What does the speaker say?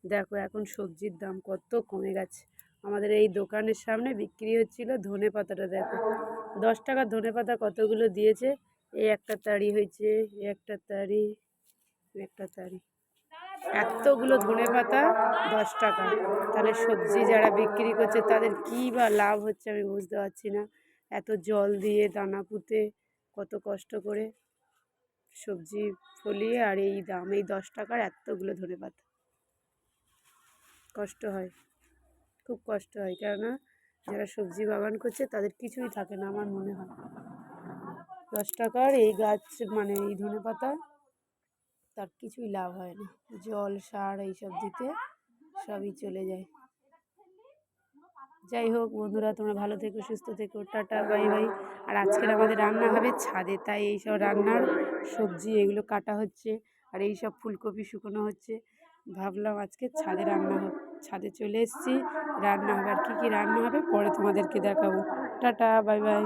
দেখো এখন সবজির দাম কত কমে গেছে। আমাদের এই দোকানের সামনে বিক্রি হচ্ছিল ধনে পাতাটা, দেখো 10 টাকার ধনে পাতা কতগুলো দিয়েছে। এই একটা তাড়ি হয়েছে, একটা তাড়ি, একটা তাড়ি, এতগুলো ধনে পাতা 10 টাকা। তাহলে সবজি যারা বিক্রি করছে তাদের কী বা লাভ হচ্ছে আমি বুঝতে পারছি না। এত জল দিয়ে দানা পুঁতে কত কষ্ট করে সবজি ফলিয়ে, আর এই দাম, এই 10 টাকার এতগুলো ধনে পাতা। কষ্ট হয়, খুব কষ্ট হয়, কেননা যারা সবজি বাগান করছে তাদের কিছুই থাকে না আমার মনে হয়। 10 টাকার এই গাছ মানে এই ধনে পাতা, তার কিছুই লাভ হয় না। জল সার এইসব দিতে সবই চলে যায়। যাই হোক বন্ধুরা, তোমরা ভালো থেকো, সুস্থ থেকো, টাটা, বাই বাই। আর আজকের আমাদের রান্না হবে ছাদে, তাই এইসব রান্নার সবজি এগুলো কাটা হচ্ছে, আর এই সব ফুলকপি শুকনো হচ্ছে। ভাবলাম আজকে ছাদে রান্না হবে, ছাদে চলে এসেছি, রান্না হবে। আর কী কী রান্না হবে পরে তোমাদেরকে দেখাবো। Tata, bye bye.